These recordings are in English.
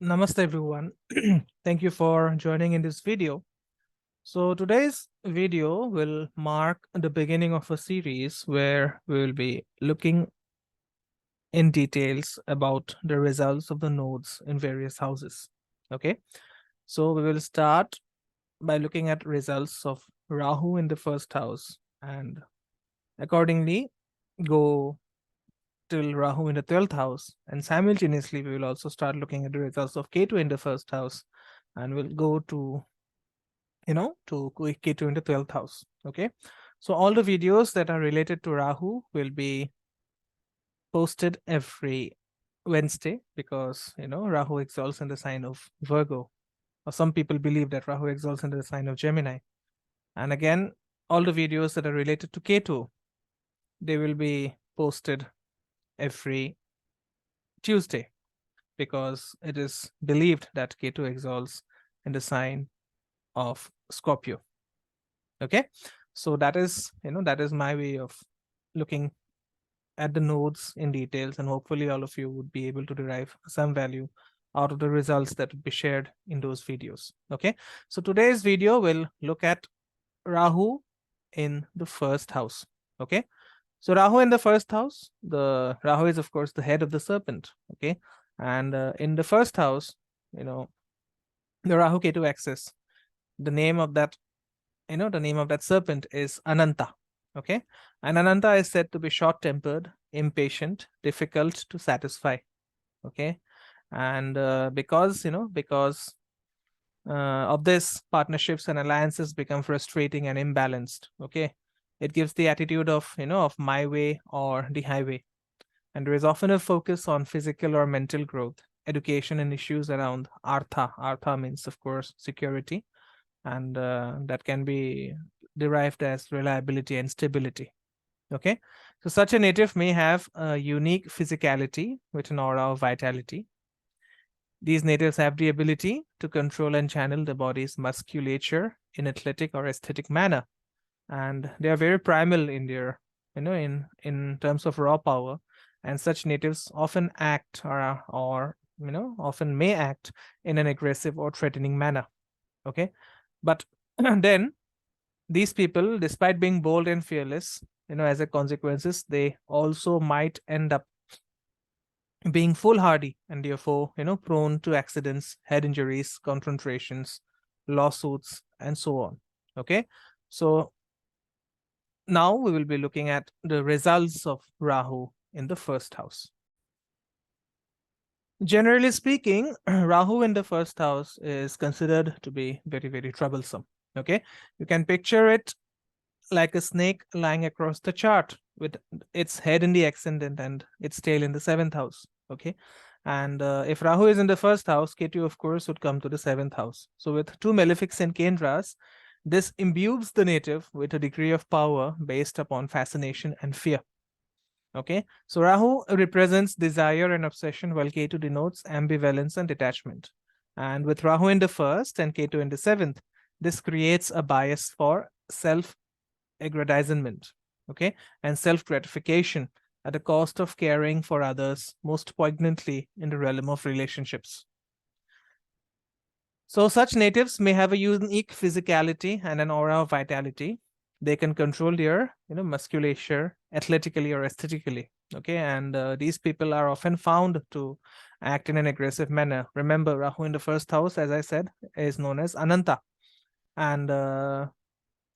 Namaste everyone. Thank you for joining in this video. So today's video will mark the beginning of a series where we will be looking in details about the results of the nodes in various houses. Okay, so we will start by looking at results of Rahu in the first house and accordingly go till Rahu in the 12th house, and simultaneously we will also start looking at the results of Ketu in the first house, and we'll go to Ketu in the 12th house. Okay, so all the videos that are related to Rahu will be posted every Wednesday because Rahu exalts in the sign of Virgo, or some people believe that Rahu exalts in the sign of Gemini. And again, all the videos that are related to Ketu, they will be posted every Tuesday because it is believed that Ketu exalts in the sign of Scorpio. Okay, so that is my way of looking at the nodes in details, and hopefully all of you would be able to derive some value out of the results that would be shared in those videos. Okay, so today's video will look at Rahu in the first house. Okay, so Rahu in the first house, the Rahu is of course the head of the serpent. Okay, and in the first house, the Rahu Ketu axis, the name of that serpent is Ananta. Okay, and Ananta is said to be short-tempered, impatient, difficult to satisfy. Okay, and because of this, partnerships and alliances become frustrating and imbalanced. Okay, it gives the attitude of of my way or the highway, and there is often a focus on physical or mental growth, education, and issues around artha. Artha means, of course, security, and that can be derived as reliability and stability. Okay, so such a native may have a unique physicality with an aura of vitality. These natives have the ability to control and channel the body's musculature in athletic or aesthetic manner, and they are very primal in their in terms of raw power, and such natives often act or often may act in an aggressive or threatening manner. Okay, but then these people, despite being bold and fearless, as a consequences, they also might end up being foolhardy and therefore prone to accidents, head injuries, confrontations, lawsuits, and so on. Okay, so now we will be looking at the results of Rahu in the first house. Generally speaking, Rahu in the first house is considered to be very, very troublesome. Okay, you can picture it like a snake lying across the chart with its head in the ascendant and its tail in the 7th house. Okay, and if Rahu is in the first house, Ketu of course would come to the 7th house. So with two malefics and Kendras, this imbues the native with a degree of power based upon fascination and fear. Okay, so Rahu represents desire and obsession, while Ketu denotes ambivalence and detachment. And with Rahu in the first and Ketu in the 7th, this creates a bias for self-aggrandizement, okay, and self-gratification at the cost of caring for others, most poignantly in the realm of relationships. So such natives may have a unique physicality and an aura of vitality. They can control their musculature athletically or aesthetically. Okay, and these people are often found to act in an aggressive manner. Remember, Rahu in the first house, as I said, is known as Ananta, and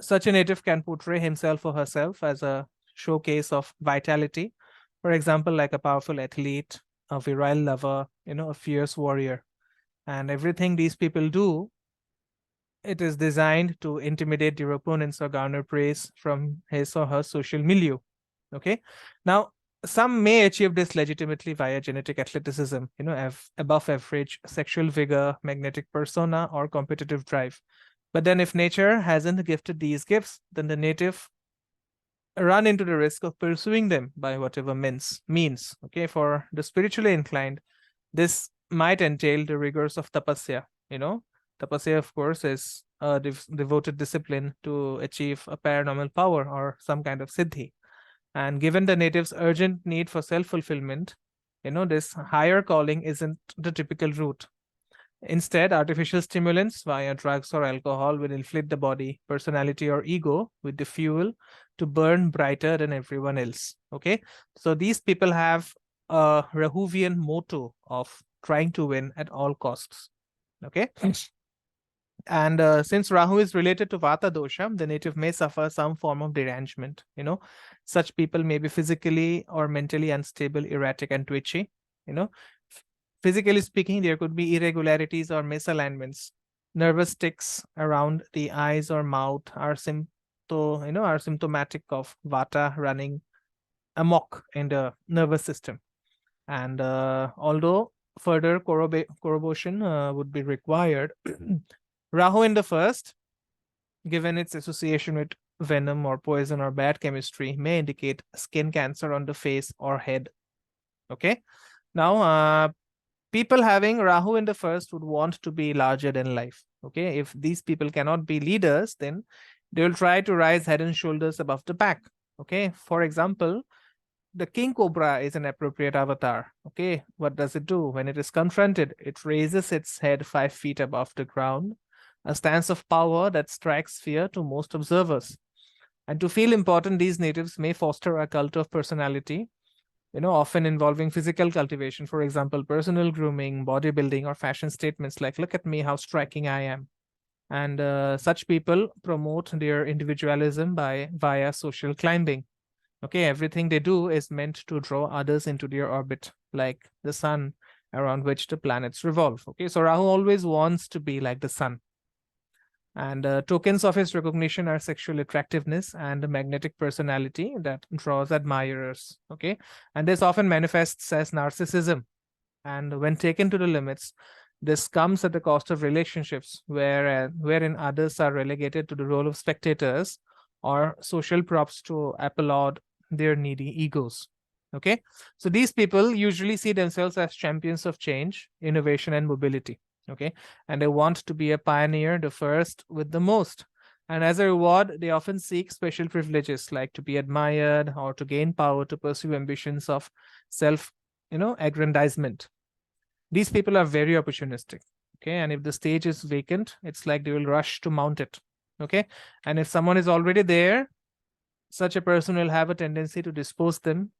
such a native can portray himself or herself as a showcase of vitality, for example, like a powerful athlete, a virile lover, a fierce warrior. And everything these people do, it is designed to intimidate their opponents or garner praise from his or her social milieu. Okay, now some may achieve this legitimately via genetic athleticism, above average sexual vigor, magnetic persona, or competitive drive. But then if nature hasn't gifted these gifts, then the native run into the risk of pursuing them by whatever means. Okay, for the spiritually inclined, this might entail the rigors of tapasya. Tapasya, of course, is a devoted discipline to achieve a paranormal power or some kind of siddhi. And given the native's urgent need for self-fulfillment, this higher calling isn't the typical route. Instead, artificial stimulants via drugs or alcohol will inflate the body, personality, or ego with the fuel to burn brighter than everyone else. Okay, so these people have a Rahuvian motto of trying to win at all costs. Okay, and since Rahu is related to Vata dosha, the native may suffer some form of derangement. Such people may be physically or mentally unstable, erratic, and twitchy. Physically speaking, there could be irregularities or misalignments. Nervous tics around the eyes or mouth are are symptomatic of Vata running amok in the nervous system. And although further corroboration would be required, Rahu in the first, given its association with venom or poison or bad chemistry, may indicate skin cancer on the face or head. Okay. Now, people having Rahu in the first would want to be larger than life. Okay. If these people cannot be leaders, then they will try to rise head and shoulders above the pack. Okay. For example, the king cobra is an appropriate avatar. Okay. What does it do? When it is confronted, it raises its head 5 feet above the ground, a stance of power that strikes fear to most observers. And to feel important, these natives may foster a cult of personality, often involving physical cultivation. For example, personal grooming, bodybuilding, or fashion statements like, look at me, how striking I am. And such people promote their individualism via social climbing. Okay, everything they do is meant to draw others into their orbit, like the sun around which the planets revolve. Okay, so Rahu always wants to be like the sun. And tokens of his recognition are sexual attractiveness and a magnetic personality that draws admirers. Okay, and this often manifests as narcissism. And when taken to the limits, this comes at the cost of relationships, wherein others are relegated to the role of spectators or social props to applaud their needy egos. Okay, so these people usually see themselves as champions of change, innovation, and mobility. Okay, and they want to be a pioneer, the first with the most. And as a reward, they often seek special privileges like to be admired or to gain power to pursue ambitions of self, aggrandizement. These people are very opportunistic. Okay, and if the stage is vacant, it's like they will rush to mount it. Okay, and if someone is already there, such a person will have a tendency to dispose them,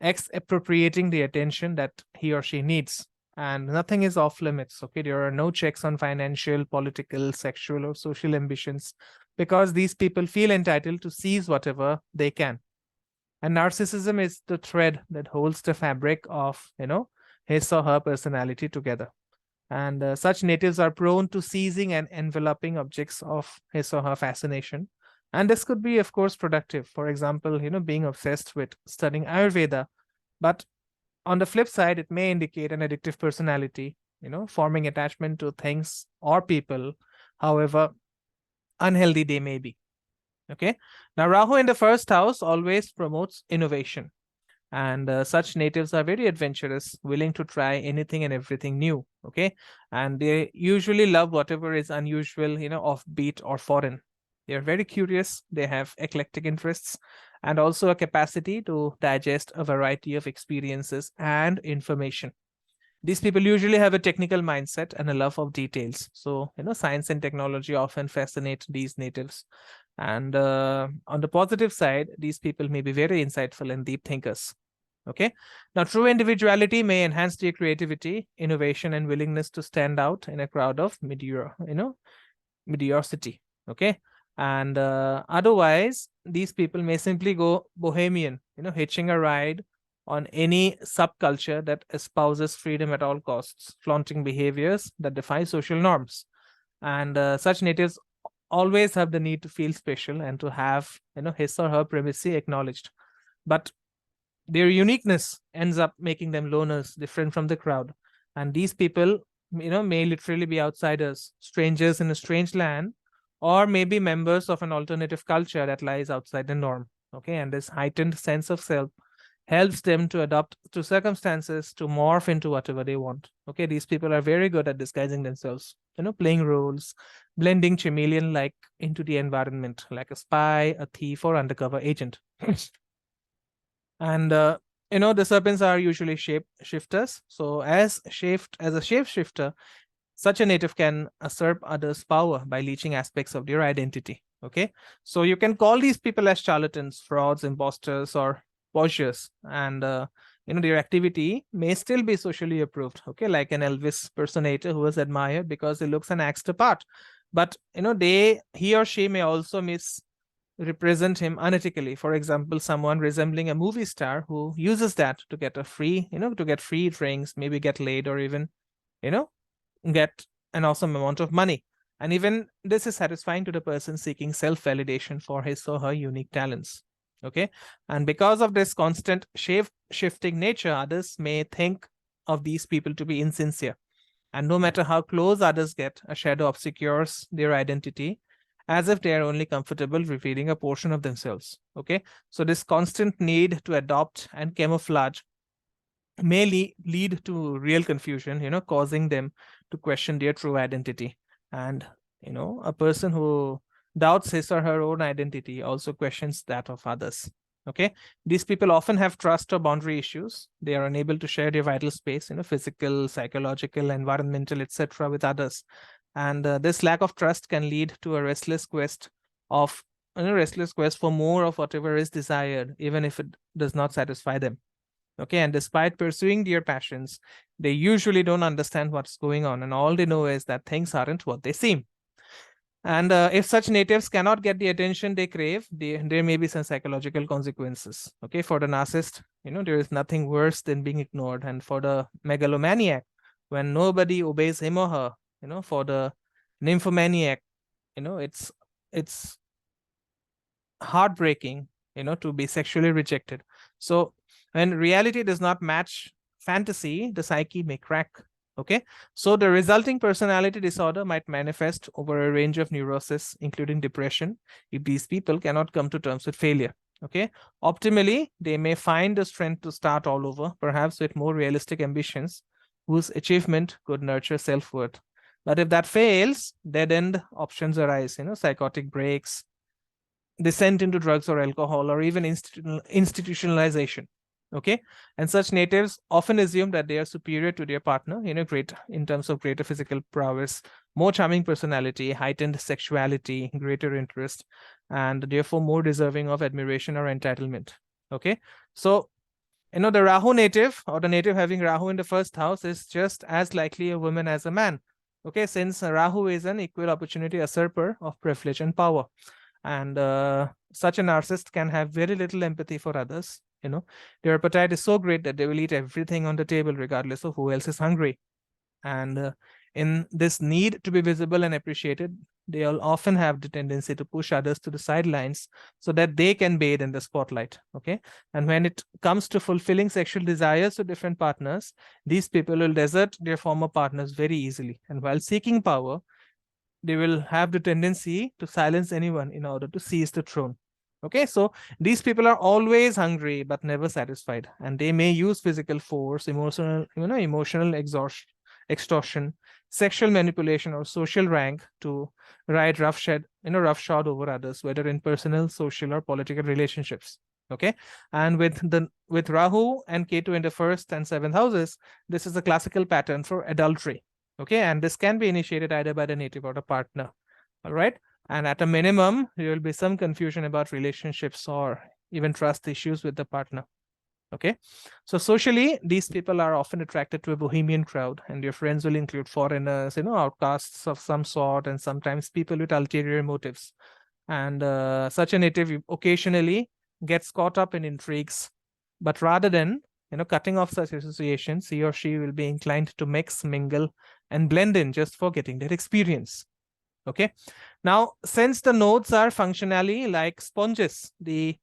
expropriating the attention that he or she needs. And nothing is off limits. Okay, there are no checks on financial, political, sexual, or social ambitions because these people feel entitled to seize whatever they can. And narcissism is the thread that holds the fabric of, his or her personality together. And such natives are prone to seizing and enveloping objects of his or her fascination. And this could be, of course, productive. For example, being obsessed with studying Ayurveda. But on the flip side, it may indicate an addictive personality, forming attachment to things or people, however unhealthy they may be. Okay. Now, Rahu in the first house always promotes innovation. And such natives are very adventurous, willing to try anything and everything new. Okay. And they usually love whatever is unusual, offbeat or foreign. They are very curious. They have eclectic interests and also a capacity to digest a variety of experiences and information. These people usually have a technical mindset and a love of details. So, science and technology often fascinate these natives. And on the positive side, these people may be very insightful and deep thinkers. Okay. Now, true individuality may enhance their creativity, innovation, and willingness to stand out in a crowd of mediocrity. Okay. And otherwise, these people may simply go bohemian, hitching a ride on any subculture that espouses freedom at all costs, flaunting behaviors that defy social norms. And such natives always have the need to feel special and to have, his or her privacy acknowledged. But their uniqueness ends up making them loners, different from the crowd. And these people, may literally be outsiders, strangers in a strange land, or maybe members of an alternative culture that lies outside the norm. Okay, and this heightened sense of self helps them to adapt to circumstances, to morph into whatever they want. Okay, these people are very good at disguising themselves, playing roles, blending chameleon-like into the environment, like a spy, a thief, or undercover agent. And the serpents are usually shape shifters. So as a shapeshifter, Such a native can usurp others' power by leeching aspects of their identity. Okay, so you can call these people as charlatans, frauds, imposters, or poseurs, and their activity may still be socially approved. Okay, like an Elvis personator who was admired because he looks and acts the part, but he or she may also misrepresent him unethically. For example, someone resembling a movie star who uses that to get a free, to get free drinks, maybe get laid, or even, you know, get an awesome amount of money. And even this is satisfying to the person seeking self-validation for his or her unique talents. Okay. And because of this constant shape-shifting nature, others may think of these people to be insincere. And no matter how close others get, a shadow obscures their identity as if they are only comfortable revealing a portion of themselves. Okay. So this constant need to adopt and camouflage may lead to real confusion, causing them to question their true identity. And, a person who doubts his or her own identity also questions that of others. Okay. These people often have trust or boundary issues. They are unable to share their vital space, physical, psychological, environmental, etc., with others. And this lack of trust can lead to a restless quest for more of whatever is desired, even if it does not satisfy them. Okay, and despite pursuing their passions, they usually don't understand what's going on, and all they know is that things aren't what they seem. And if such natives cannot get the attention they crave, there may be some psychological consequences. Okay, for the narcissist, there is nothing worse than being ignored, and for the megalomaniac, when nobody obeys him or her, for the nymphomaniac, it's heartbreaking, to be sexually rejected. So when reality does not match fantasy, the psyche may crack. Okay, so the resulting personality disorder might manifest over a range of neuroses, including depression, if these people cannot come to terms with failure. Okay, optimally, they may find the strength to start all over, perhaps with more realistic ambitions, whose achievement could nurture self-worth. But if that fails, dead-end options arise, psychotic breaks, descent into drugs or alcohol, or even institutionalization. Okay, and such natives often assume that they are superior to their partner, great in terms of greater physical prowess, more charming personality, heightened sexuality, greater interest, and therefore more deserving of admiration or entitlement. Okay, so the Rahu native, or the native having Rahu in the first house, is just as likely a woman as a man. Okay, since Rahu is an equal opportunity usurper of privilege and power. And such a narcissist can have very little empathy for others. Their appetite is so great that they will eat everything on the table regardless of who else is hungry. And in this need to be visible and appreciated, they'll often have the tendency to push others to the sidelines so that they can bathe in the spotlight. Okay, and when it comes to fulfilling sexual desires to different partners, these people will desert their former partners very easily, and while seeking power, they will have the tendency to silence anyone in order to seize the throne. Okay, so these people are always hungry but never satisfied, and they may use physical force, emotional extortion, sexual manipulation, or social rank to ride roughshod over others, whether in personal, social, or political relationships. Okay, and with Rahu and Ketu in the first and seventh houses, this is a classical pattern for adultery. Okay, and this can be initiated either by the native or the partner. All right, and at a minimum, there will be some confusion about relationships or even trust issues with the partner. Okay, so socially, these people are often attracted to a bohemian crowd, and your friends will include foreigners, outcasts of some sort, and sometimes people with ulterior motives. And such a native occasionally gets caught up in intrigues, but rather than cutting off such associations, he or she will be inclined to mix, mingle, and blend in just for getting that experience. Okay, now since the nodes are functionally like sponges, the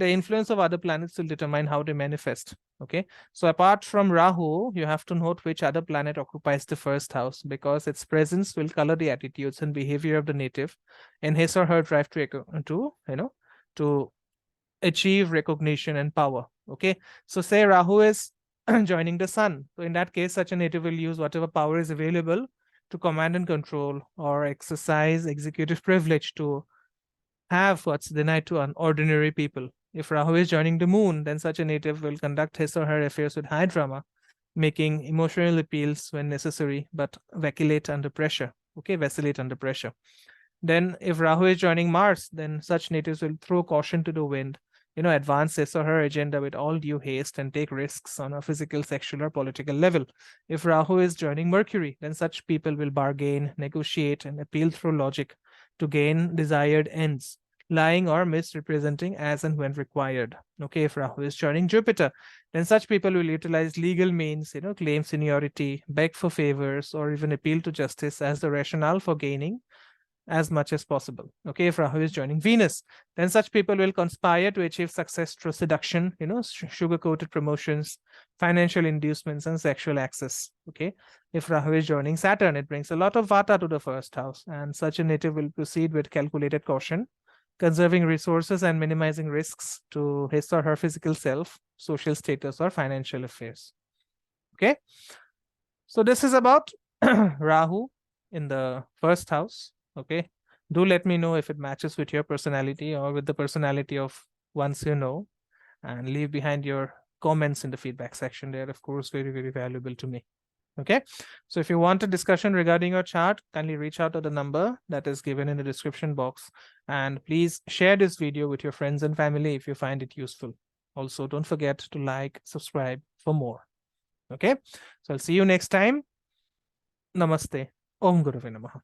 influence of other planets will determine how they manifest. Okay, so apart from Rahu, you have to note which other planet occupies the first house, because its presence will color the attitudes and behavior of the native in his or her drive to achieve recognition and power. Okay, so say Rahu is joining the sun, so in that case, such a native will use whatever power is available to command and control or exercise executive privilege to have what's denied to ordinary people. If Rahu is joining the moon, then such a native will conduct his or her affairs with high drama making emotional appeals when necessary, but vacillate under pressure. Okay, vacillate under pressure. Then if Rahu is joining Mars, then such natives will throw caution to the wind, advance his or her agenda with all due haste and take risks on a physical, sexual, or political level. If Rahu is joining Mercury, then such people will bargain, negotiate, and appeal through logic to gain desired ends, lying or misrepresenting as and when required. Okay, if Rahu is joining Jupiter, then such people will utilize legal means, claim seniority, beg for favors, or even appeal to justice as the rationale for gaining as much as possible. Okay, if Rahu is joining Venus, then such people will conspire to achieve success through seduction, sugar-coated promotions, financial inducements, and sexual access. Okay, if Rahu is joining Saturn, it brings a lot of vata to the first house, and such a native will proceed with calculated caution, conserving resources and minimizing risks to his or her physical self, social status, or financial affairs. Okay, so this is about Rahu in the first house. Okay, do let me know if it matches with your personality or with the personality of ones you know, and leave behind your comments in the feedback section. They are, of course, very, very valuable to me. Okay, so if you want a discussion regarding your chart, kindly reach out to the number that is given in the description box, and please share this video with your friends and family if you find it useful. Also, don't forget to like, subscribe for more. Okay, so I'll see you next time. Namaste. Om Guruve Namaha.